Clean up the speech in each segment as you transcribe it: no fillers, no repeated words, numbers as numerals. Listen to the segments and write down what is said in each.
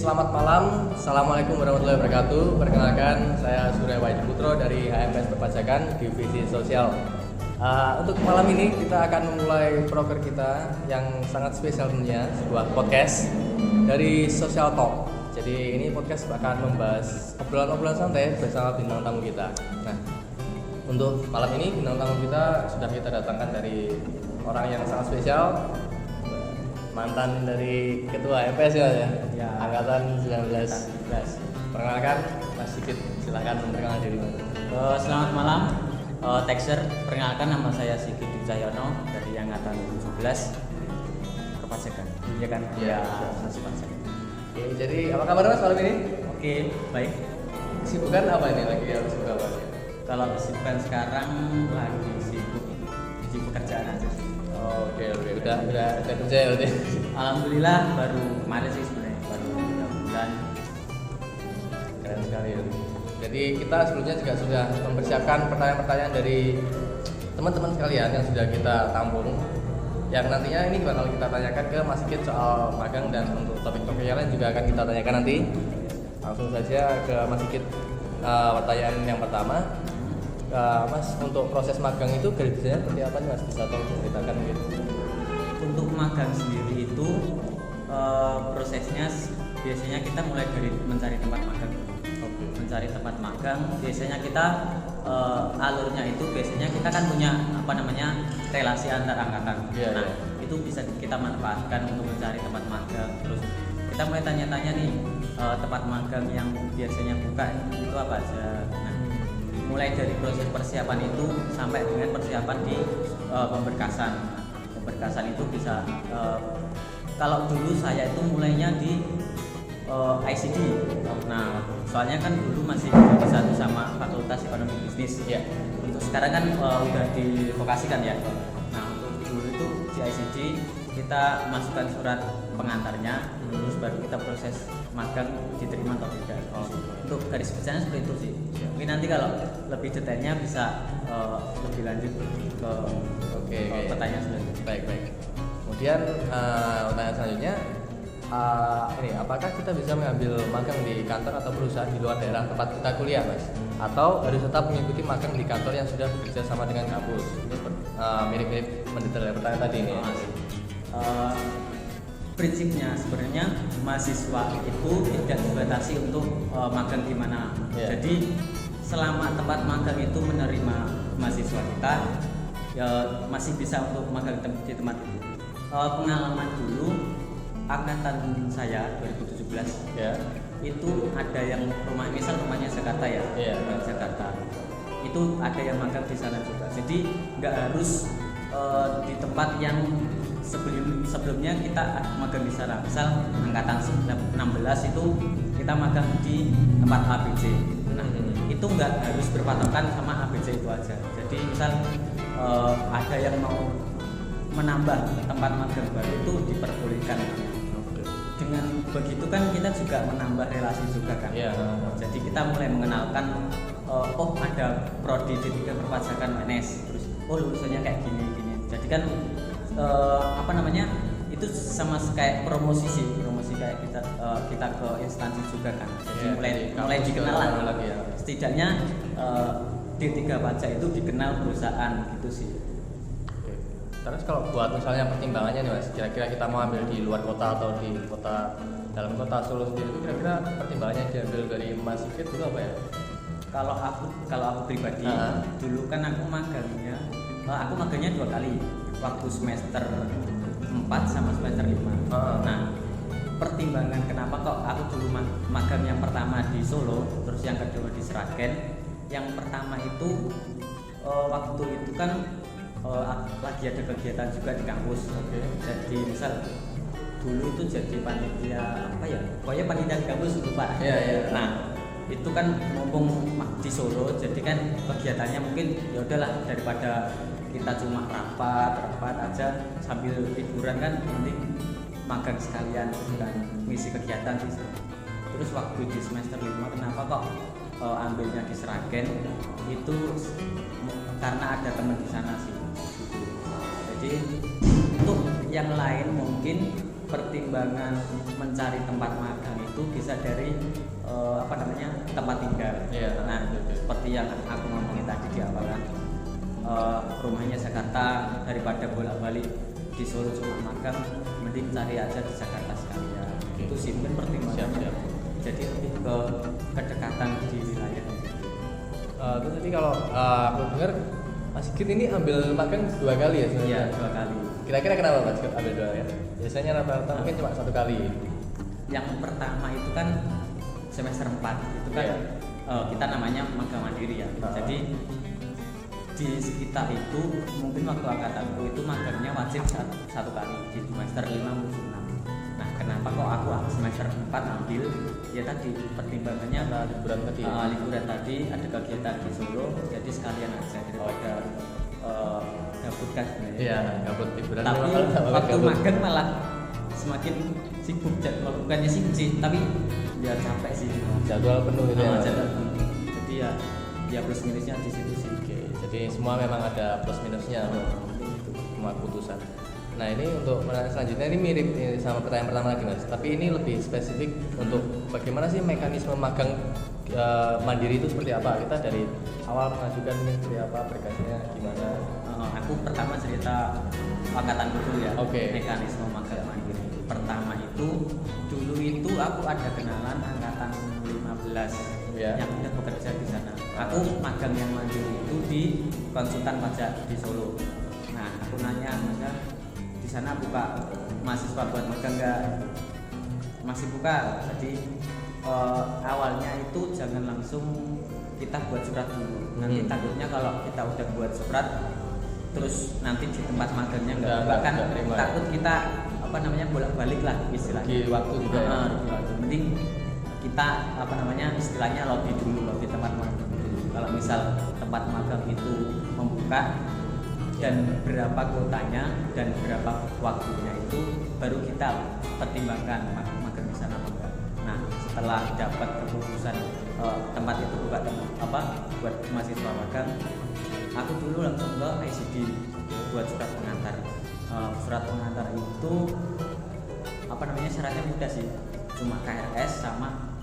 selamat malam. Assalamualaikum warahmatullahi wabarakatuh. Perkenalkan, saya Surya Wahid Putro dari HMS Perpajakan Divisi Sosial. Untuk malam ini kita akan memulai proker kita yang sangat spesial tentunya, sebuah podcast dari Social Talk. Jadi ini podcast akan membahas obrolan-obrolan santai bersama bintang tamu kita. Nah, untuk malam ini bintang tamu kita sudah kita datangkan dari orang yang sangat spesial, mantan dari ketua MPS ya, angkatan 19. Perkenalkan Mas Sigit, silahkan memperkenalkan diri Mas. Selamat malam, Texer. Perkenalkan, nama saya Sigit Cahyono dari angkatan 17 Perpajakan. Iya kan? Iya. Perpajakan. Oke, jadi apa kabar Mas malam ini? Oke, baik. Kesibukan apa ini lagi harus sibuk apa? Kalau kesibukan sekarang lagi sibuk di pekerjaan aja sih. Oke, udah kerja ya berarti. Alhamdulillah baru kemarin sih sebenarnya, baru 3 bulan. Keren sekali ya. Jadi kita sebelumnya juga sudah mempersiapkan pertanyaan-pertanyaan dari teman-teman sekalian yang sudah kita tampung, yang nantinya ini bakal kita tanyakan ke Mas Sigit soal magang, dan untuk topik-topik yang lain juga akan kita tanyakan nanti. Langsung saja ke Mas Sigit. Pertanyaan yang pertama, Mas, untuk proses magang itu garisnya seperti apa nih Mas? Bisa tolong ceritakan gitu. Untuk magang sendiri itu prosesnya biasanya kita mulai dari mencari tempat magang. Mencari tempat magang, biasanya kita alurnya itu biasanya kita kan punya relasi antar angkatan. Itu bisa kita manfaatkan untuk mencari tempat magang. Terus kita mulai tanya-tanya nih, tempat magang yang biasanya buka itu apa aja. Nah, mulai dari proses persiapan itu sampai dengan persiapan di pemberkasan. Pemberkasan itu bisa kalau dulu saya itu mulainya di ICD. Nah, soalnya kan dulu masih satu sama Fakultas Ekonomi Bisnis. Ya. Untuk sekarang kan udah divokasikan ya. Nah, untuk dulu itu di ICD kita masukkan surat pengantarnya, terus baru kita proses magang diterima atau tidak. Untuk garis besarnya seperti itu sih. Mungkin nanti kalau lebih detailnya bisa lebih lanjut ke pertanyaan selanjutnya. Baik. Kemudian pertanyaan selanjutnya, ini apakah kita bisa mengambil magang di kantor atau perusahaan di luar daerah tempat kita kuliah, Mas? Atau harus tetap mengikuti magang di kantor yang sudah bekerja sama dengan kampus? Ini mirip-mirip mendetail dari pertanyaan tadi ini. Prinsipnya sebenarnya mahasiswa itu tidak dibatasi untuk magang di mana. Jadi selama tempat magang itu menerima mahasiswa kita, ya masih bisa untuk magang di tempat itu. Pengalaman dulu angkatan saya 2017 itu ada yang rumahnya Jakarta ya, Jakarta. Itu ada yang magang di sana juga. Jadi nggak harus di tempat yang sebelumnya kita magang di sana. Misal angkatan 16 itu kita magang di tempat ABC. Nah, itu nggak harus berpatokan sama ABC itu aja. Jadi misal ada yang mau menambah tempat magang baru itu diperbolehkan. Dengan begitu kan kita juga menambah relasi juga kan. Jadi kita mulai mengenalkan ada prodi D3 Perpajakan UNS, terus lulusannya kayak gini. Jadi kan itu sama kayak promosi kayak kita ke instansi juga kan. Jadi mulai dikenal lah. Setidaknya D3 Pajak itu dikenal perusahaan gitu sih. Terus kalau buat misalnya pertimbangannya nih Mas, kira-kira kita mau ambil di luar kota atau di dalam kota Solo sendiri, itu kira-kira pertimbangannya diambil dari Mas Sigit dulu apa ya? Kalau aku pribadi, dulu kan aku magangnya 2 kali, waktu semester 4 sama semester 5. Nah, pertimbangan kenapa kok aku dulu magang yang pertama di Solo, terus yang kedua di Sragen. Yang pertama itu waktu itu kan lagi ada kegiatan juga di kampus. Jadi misal dulu itu jadi panitia pokoknya panitia di kampus lupa. Nah, itu kan mumpung di Solo, jadi kan kegiatannya mungkin ya udahlah, daripada kita cuma rapat aja sambil liburan kan, mending magang sekalian kan, ngisi kegiatan sih. Terus waktu di semester 5 kenapa kok ambilnya di Sragen, itu karena ada teman di sana sih. Jadi untuk yang lain mungkin pertimbangan mencari tempat magang itu bisa dari tempat tinggal. Nah, seperti yang aku ngomongin tadi di awal kan, rumahnya Jakarta, daripada bolak-balik di Solo cuma magang, mending cari aja di Jakarta sekalian. Itu sih mungkin pertimbangannya. Jadi lebih ke kedekatan di wilayah. Terus tadi kalau aku dengar Mas Sigit ini ambil magang 2 kali ya sebenarnya? Iya, 2 kali. Kira-kira kenapa Mas Sigit ambil 2 ya? Biasanya rata-rata mungkin cuma 1 kali. Yang pertama itu kan semester 4 itu kan kita namanya magang mandiri ya. Jadi di sekitar itu mungkin waktu angkatanku itu magangnya wajib 1 kali di semester 5 maupun 6. Nah, kenapa kok aku semester 4 ambil? Ya tadi pertimbangannya liburan tadi ada kegiatan di Solo, jadi sekalian aja daripada gabut kan sebenarnya. Iya, gabut liburan. Tapi waktu magang malah semakin sibuk, bukannya sibuk sih, tapi ya capek sih. Jadwal penuh gitu ya. Jadwal penuh. Jadi ya plus minusnya di situ sih. Oke, jadi semua memang ada plus minusnya semua keputusan. Nah, ini untuk pertanyaan selanjutnya ini mirip sama pertanyaan pertama lagi Mas, tapi ini lebih spesifik untuk bagaimana sih mekanisme magang mandiri itu seperti apa? Kita dari awal mengajukan ini seperti apa, berkasnya gimana? Aku pertama cerita angkatan dulu ya. Mekanisme magang mandiri. Pertama itu dulu itu aku ada kenalan angkatan 15 yang udah bekerja di sana. Aku magang yang mandiri itu di konsultan pajak di Solo. Nah, aku nanya mereka di sana buka mahasiswa buat magang nggak? Masih buka. Jadi awalnya itu jangan langsung kita buat surat dulu. Nanti takutnya kalau kita udah buat surat terus nanti di tempat magangnya nggak buka kan, takut kita bolak-balik lah istilahnya. Di waktu juga. Mending kita istilahnya lobby dulu, lobby tempat magang dulu. Kalau misal tempat magang itu membuka dan berapa kuotanya dan berapa waktunya itu baru kita pertimbangkan magang di sana enggak. Nah, setelah dapat keputusan tempat itu buka buat mahasiswa magang, aku dulu langsung ke ICD buat surat pengantar. Surat pengantar itu syaratnya mudah sih, cuma KRS sama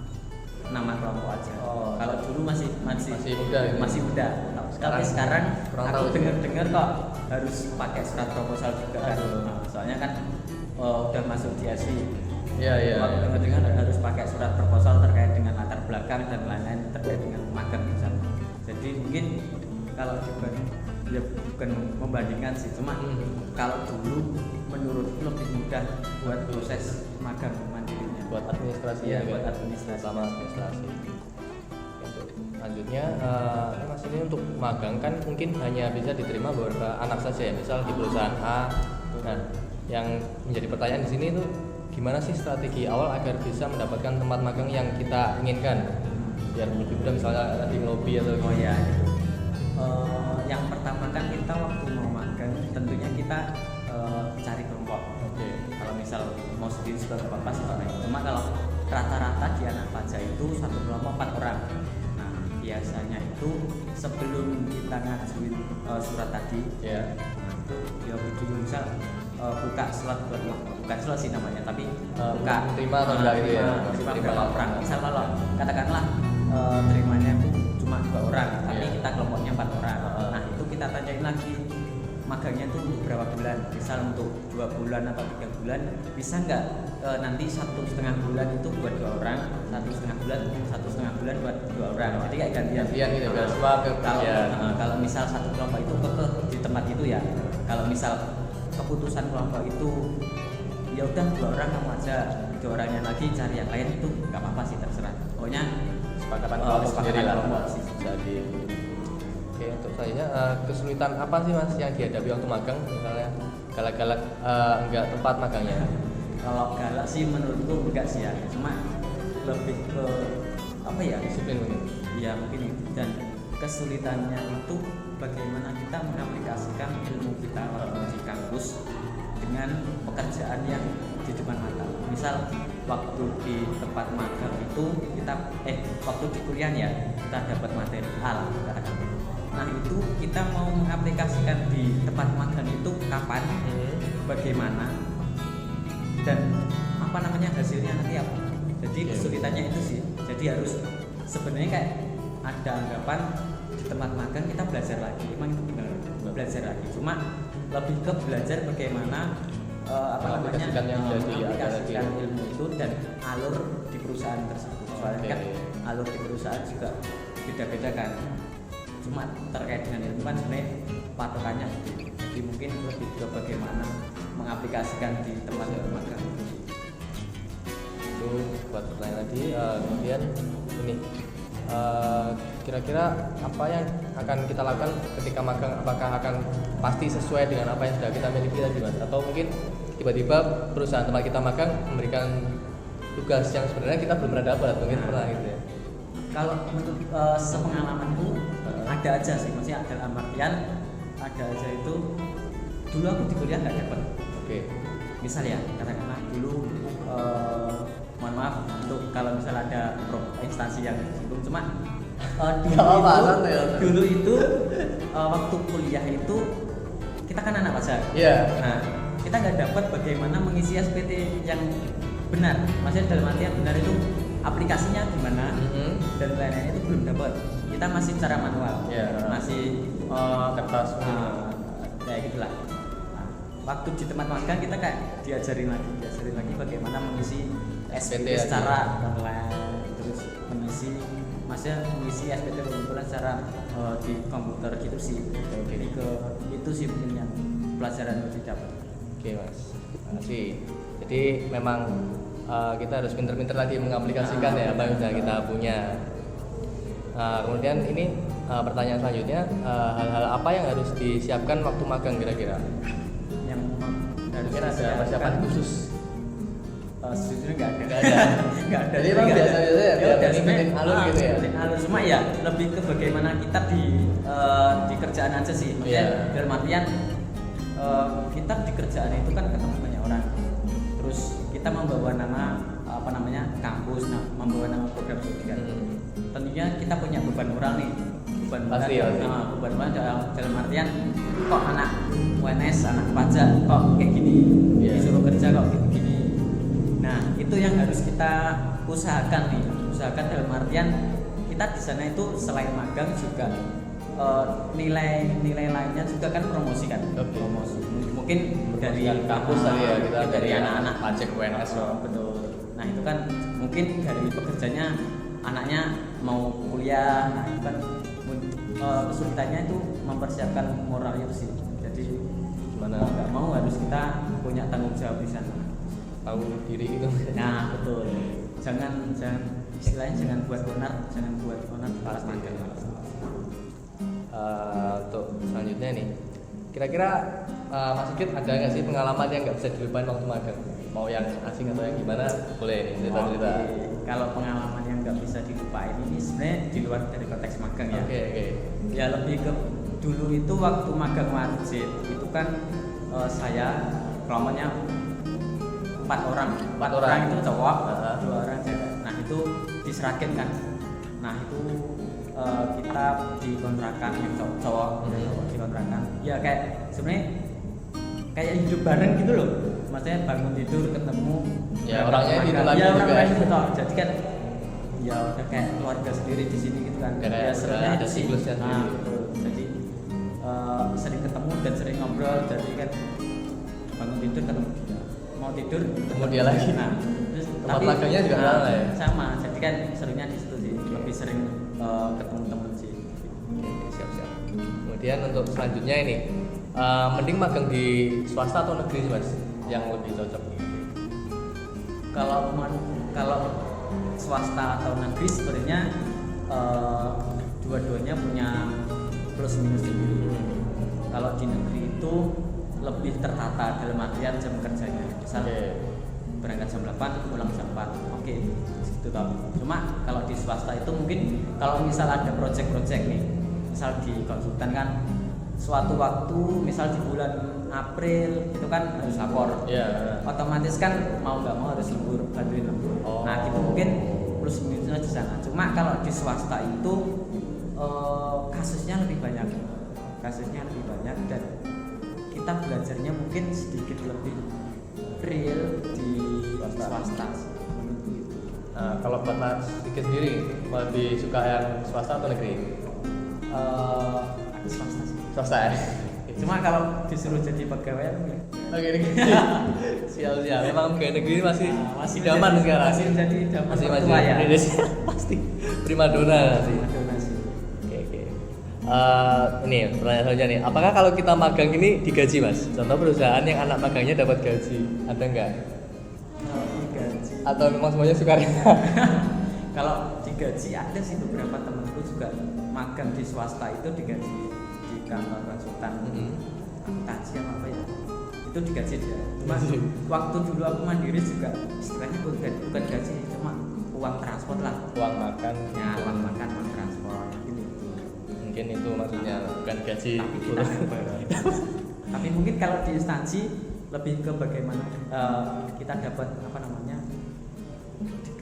nama kelompok aja. Kalau dulu masih muda gitu. Masih muda. Tapi sekarang aku dengar kok harus pakai surat proposal juga kan. Soalnya kan udah masuk di SI. Iya. Aku dengar harus pakai surat proposal terkait dengan latar belakang dan lain-lain terkait dengan magang misalnya. Jadi mungkin kalau bukan membandingkan sih, cuma kalau dulu menurut lebih mudah buat proses magang mandirinya, buat administrasi buat administrasi sama administrasi. Untuk lanjutnya Mas, ini untuk magang kan mungkin hanya bisa diterima beberapa anak saja ya, misal di perusahaan A. Nah, yang menjadi pertanyaan di sini itu gimana sih strategi awal agar bisa mendapatkan tempat magang yang kita inginkan biar lebih mudah, misalnya di lobby atau yang pertama kan kita waktu mau magang tentunya kita cari kelompok. Kalau misal mau sendiri juga nggak apa-apa sih, cuma kalau rata-rata di anak pajak itu satu kelompok 4 orang. Nah, biasanya itu sebelum kita ngajuin surat tadi nah itu ya dulu misal buka slot bukan slot sih namanya, tapi buka terima atau enggak gitu ya, terima berapa orang. Misal kalau katakanlah terimanya itu cuma 2 orang, tapi kita kelompoknya 4 orang. Nah, itu kita tanyain lagi magangnya itu untuk berapa bulan, misal untuk 2 bulan atau 3 bulan, bisa nggak nanti 1,5 bulan itu buat 2 orang, 1,5 bulan buat 2 orang. Jadi kayak gantian gitu. Kalau misal satu kelompok itu di tempat itu ya, kalau misal keputusan kelompok itu ya udah 2 orang kamu aja, 2 orangnya lagi cari yang lain, itu nggak apa-apa sih, terserah. Pokoknya kesepakatan kelompok sendiri lah. Jadi oke, untuk saya kesulitan apa sih Mas yang dihadapi waktu magang, misalnya galak-galak enggak tempat magangnya? Kalau galak sih menurutku enggak sih ya, cuma lebih ke disiplin mungkin. Iya mungkin, dan kesulitannya itu bagaimana kita mengaplikasikan ilmu kita waktu di kampus dengan pekerjaan yang di depan mata. Misal waktu di tempat magang itu kita waktu di kuliah ya kita dapat materi A katakan. Nah, itu kita mau mengaplikasikan di tempat magang itu kapan, bagaimana, dan apa namanya hasilnya nanti apa. Jadi kesulitannya itu sih. Jadi harus sebenarnya kayak ada anggapan di tempat magang kita belajar lagi. Emang itu benar, belajar lagi. Cuma lebih ke belajar bagaimana mengaplikasikan ilmu itu dan alur di perusahaan tersebut. Soalnya kan alur di perusahaan juga beda-beda kan. Cuma terkait dengan ilmu kan sebenarnya patokannya. Jadi mungkin lebih ke bagaimana mengaplikasikan di tempat magang. Itu buat pertanyaan tadi. Kemudian ini kira-kira apa yang akan kita lakukan ketika magang? Apakah akan pasti sesuai dengan apa yang sudah kita miliki tadi mas? Atau mungkin tiba-tiba perusahaan tempat kita magang memberikan tugas yang sebenarnya kita belum pernah dapat, mungkin pernah gitu ya? Kalau menurut sepengalamanku ada aja sih, maksudnya dalam artian ada aja itu dulu aku di kuliah nggak dapat. Misal ya katakanlah dulu mohon maaf untuk kalau misal ada instansi yang disinggung, cuma dulu itu waktu kuliah itu kita kan anak pajak. Nah kita nggak dapat bagaimana mengisi SPT yang benar, maksudnya dalam artian benar itu aplikasinya gimana dan lain-lain itu belum dapat. Kita masih secara manual, masih kertas, kayak gitulah. Waktu di tempat magang kita kayak diajarin lagi bagaimana mengisi SPT secara online, terus mengisi SPT pengumpulan secara di komputer gitu sih. Jadi itu sih mungkin yang pelajaran yang didapat. Oke mas, terima kasih. Jadi memang kita harus pinter-pinter lagi mengaplikasikan ya apa yang sudah kita punya. Kemudian ini pertanyaan selanjutnya, hal-hal apa yang harus disiapkan waktu magang kira-kira? Mungkin ada persiapan khusus? Sejujurnya nggak ada. Jadi memang biasa-biasa ya, ngikutin alur gitu ya? Alur, cuma ya lebih ke bagaimana kita di kerjaan aja sih. Maksudnya dalam artian kita di kerjaan itu kan ketemu banyak orang. Terus kita membawa nama kampus, membawa nama program studi kan. Tentunya kita punya beban moral nih. Beban moral dalam artian kok anak UNS, anak pajak kok kayak gini, disuruh kerja kok gini. Nah itu yang harus kita usahakan dalam artian kita di sana itu selain magang juga nilai lainnya juga kan promosi kan. Promosi mungkin dari kampus tadi ya, kita dari anak-anak pajak UNS. Betul. Nah itu kan mungkin dari pekerjanya anaknya mau kuliah, nah itu kan kesulitannya itu mempersiapkan moral itu sih. Jadi gimana nggak mau harus kita punya tanggung jawab di sana, tahu diri gitu. Nah betul, jangan istilahnya jangan buat onar pas magang. Untuk selanjutnya nih, kira-kira Mas Sigit ada nggak sih pengalaman yang nggak bisa dilupain waktu magang? Mau yang asing atau yang gimana? Boleh nih cerita-cerita. Kalau pengalaman yang nggak bisa dilupain ini sebenarnya di luar dari konteks magang ya. Ya lebih ke dulu itu waktu magang wajib itu kan saya kelompoknya 4 orang itu cowok, 2 orang cewek. Nah itu diserakin kan. Nah itu kita dikontrakan yang cowok dikontrakan. Ya kayak sebenarnya kayak hidup bareng gitu loh. Maksudnya bangun tidur ketemu. Ya orangnya itu lagi juga. Itu toh. Jadi kan ya udah kayak keluarga sendiri di sini gitu kan. Ya sebenarnya ada siklusnya sendiri. Jadi sering ketemu dan sering ngobrol. Jadi kan bangun tidur ketemu dia. Mau tidur ketemu dia lagi. Nah, terus tempat magangnya juga sama. Jadi kan seringnya di situ sih. Lebih sering ketemu teman sih. Siap. Kemudian untuk selanjutnya ini, mending magang di swasta atau negeri sih mas? Yang lebih cocok? Kalau swasta atau negeri sebenarnya dua-duanya punya plus minus sendiri. Kalau di negeri itu lebih tertata dalam artian jam kerjanya. Misal berangkat jam 8, pulang jam 4. Oke, gitu toh. Cuma kalau di swasta itu mungkin kalau misal ada project-project nih, misal di konsultan kan suatu waktu misal di bulan April itu kan harus lapor. Otomatis kan mau nggak mau harus bantuin lembur. Nah, gitu mungkin plus minusnya di sana. Cuma kalau di swasta itu kasusnya lebih banyak dan kita belajarnya mungkin sedikit lebih real di swasta menurutku itu. Kalau buat Mas Sigit sendiri lebih suka yang swasta atau negeri? Aku swasta sih. Swasta ya? Cuma kalau disuruh jadi pegawai enggak. Oke, negeri. Siap. Memang pegawai negeri masih idaman menjadi, sekarang. Masih menjadi idaman Masih mertua ya. Pasti primadona sih. Primadona sih. Oke. Ini pertanyaan selanjutnya nih. Apakah kalau kita magang ini digaji, Mas? Contoh perusahaan yang anak magangnya dapat gaji, ada enggak? Kalau digaji Atau memang semuanya sukarela? kalau digaji ada sih beberapa temanku juga magang di swasta itu digaji di kantor konsultan. Akuntansi apa ya? Itu digaji dia. Cuma waktu dulu aku mandiri juga istilahnya bukan gaji, cuma uang transport lah. Uang makan. Ya, uang makan, uang transport gitu. Mungkin itu maksudnya bukan gaji. Tapi kita tapi mungkin kalau di instansi lebih ke bagaimana kita dapat apa namanya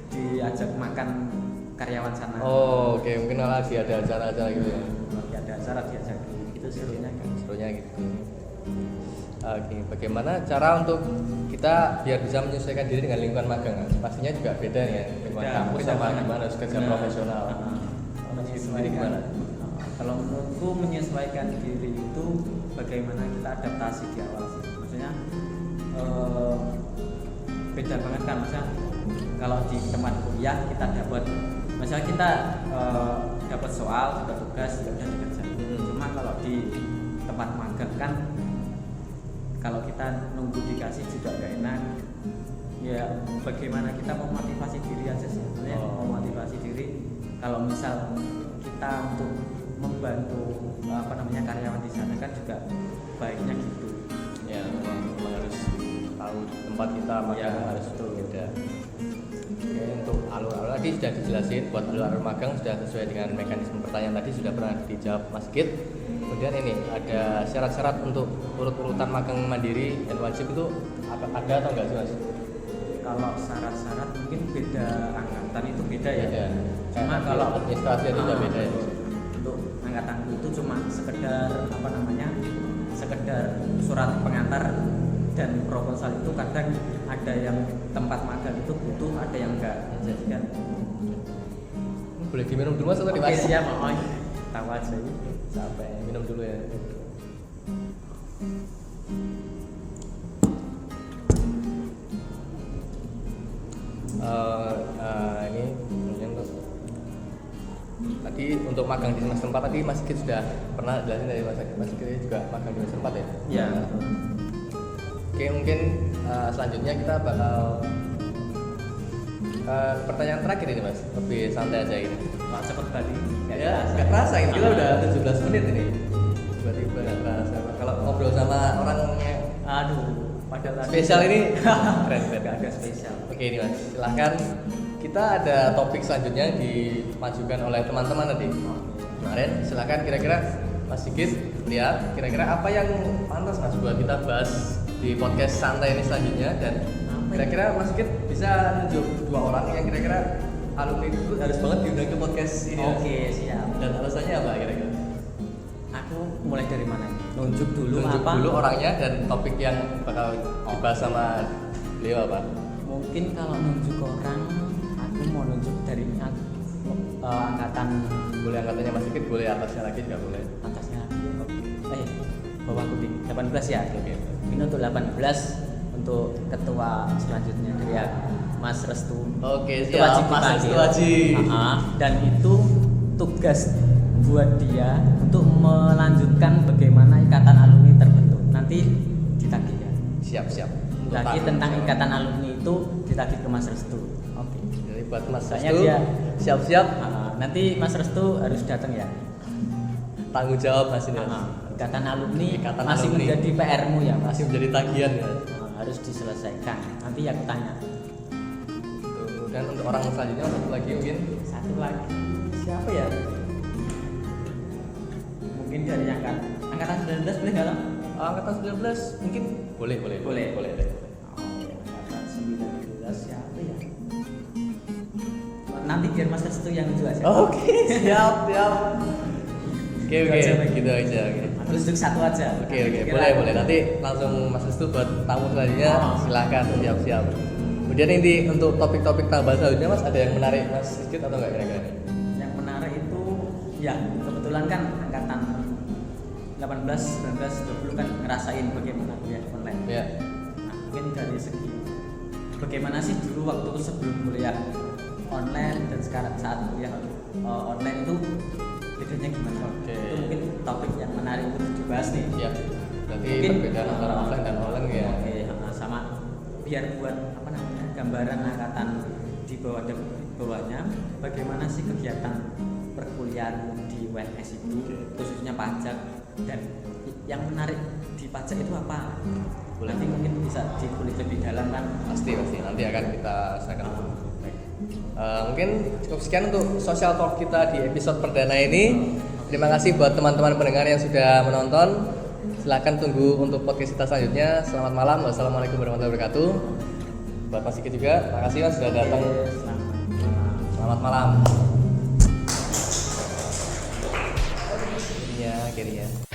diajak makan karyawan sana. Oh, oke. Mungkin lagi ada acara-acara gitu ya. Lagi ada acara diajak itu serunya kan. Serunya gitu. Oke, bagaimana cara untuk kita biar bisa menyesuaikan diri dengan lingkungan magang? Pastinya juga beda nih ya, lingkungan kampus sama gimana harus kerja profesional. Sendiri gimana? Kalau menurutku menyesuaikan diri itu bagaimana kita adaptasi di awal sih. Maksudnya beda banget kan, maksudnya kalau di tempat kuliah kita dapat, misalnya kita dapat soal, dapat tugas, ya udah dikerjain. Cuma kalau di tempat magang kan, kalau kita nunggu dikasih juga gak enak. Ya bagaimana kita memotivasi diri aja sih, sebenarnya memotivasi diri. Kalau misal kita untuk membantu apa namanya karyawan di sana kan juga baiknya gitu. Ya, memang harus tahu tempat kita magang Ya, harus beda. Oke, untuk alur-alur tadi sudah dijelasin, buat alur-alur magang sudah sesuai dengan mekanisme pertanyaan tadi sudah pernah dijawab Mas Sigit. Kemudian ini ada syarat-syarat untuk urut-urutan magang mandiri dan wajib itu ada atau enggak sih, Mas? Kalau syarat-syarat mungkin beda angkatan itu beda ya. Beda. Cuma kalau administrasi itu udah beda ya. Untuk angkatanku itu cuma sekedar apa namanya? Sekedar surat pengantar dan proposal itu kadang ada yang tempat magang itu butuh, ada yang enggak. Jadi kan Boleh diminum dulu Mas atau oke, dipakai? siap, tahu aja. Sampai minum dulu ya. Ini kemudian tadi untuk magang di semester 4 tadi Mas Sigit sudah pernah jelasin dari Mas Sigit juga magang di semester 4 ya? Ya. Oke, mungkin selanjutnya kita bakal pertanyaan terakhir ini Mas, lebih santai aja ini. Wah, cepet tadi. Ya, nggak kerasa ini kita udah 17 menit ini. Tiba-tiba nggak kerasa. Kalau ngobrol sama orang yang Padahal spesial ini keren. Gak ada spesial. Oke ini Mas, silahkan. Kita ada topik selanjutnya dimajukan oleh teman-teman tadi kemarin. Silahkan kira-kira Mas Sigit lihat kira-kira apa yang pantas Mas buat kita bahas di podcast santai ini selanjutnya, dan kira-kira Mas Sigit bisa nunjuk 2 orang yang kira-kira alumni itu harus banget diundang ke podcast ini. Oke, siap. Dan alasannya apa kira-kira? Aku mulai dari mana? Nunjuk dulu Tunjuk apa? dulu orangnya dan topik yang bakal dibahas sama beliau apa? Mungkin kalau nunjuk orang, aku mau nunjuk dari angkatan Boleh angkatannya Mas Sigit, boleh atasnya lagi juga boleh. atasnya. Bawahku 18 ya. Oke. Ini untuk 18 untuk ketua selanjutnya dari Mas Restu. Oke, Itu siap. wajib Mas dipanggil. Restu wajib. Dan itu tugas buat dia untuk melanjutkan bagaimana ikatan alumni terbentuk. Nanti ditagih ya. Siap. Lagi tentang ikatan alumni itu ditagih ke Mas Restu. Oke. Jadi buat Mas Soalnya Restu, dia siap-siap. Nanti Mas Restu harus datang ya. Tanggung jawab Mas ini. Ikatan alumni Ikatan masih alumni. menjadi PR-mu ya, Mas. Masih menjadi tagihan ya. Harus diselesaikan. Nanti aku tanya. Dan untuk orang selanjutnya satu lagi mungkin. Satu lagi. Siapa ya? Mungkin dari angkatan 19 boleh nggak lah? Angkatan 19 mungkin boleh. Angkatan 19 siapa ya? Nanti biar Mas Restu yang nunjuk aja. Oke, siap. Oke, gitu aja. berunjuk satu aja. Oke, boleh. Nanti langsung Mas Restu buat tamu selanjutnya, silakan siap-siap. Kemudian ini untuk topik-topik tambahan selanjutnya Mas, ada yang menarik Mas sedikit atau enggak kira-kira? Yang menarik itu ya kebetulan kan angkatan 18, 19, 20 kan ngerasain bagaimana kuliah online. Ya. Nah, mungkin dari segi bagaimana sih dulu waktu sebelum kuliah online dan sekarang saat kuliah online itu bedanya gimana? Oke. Itu mungkin topik yang menarik untuk dibahas nih. Iya. Berarti Mungkin, perbedaan antara offline dan online ya. Oke, sama biar buat apa namanya gambaran angkatan di bawah dan bawahnya bagaimana sih kegiatan perkuliahan di WNS itu khususnya pajak dan yang menarik di pajak itu apa? Nanti mungkin bisa dikulik lebih dalam kan? Pasti nanti akan kita sampaikan. Mungkin cukup sekian untuk social talk kita di episode perdana ini. Terima kasih buat teman-teman pendengar yang sudah menonton. Silahkan tunggu untuk podcast kita selanjutnya. Selamat malam. Wassalamualaikum warahmatullahi wabarakatuh. Buat Mas Sigit juga, terima kasih Mas sudah datang. Selamat malam. Ini ya, akhirnya.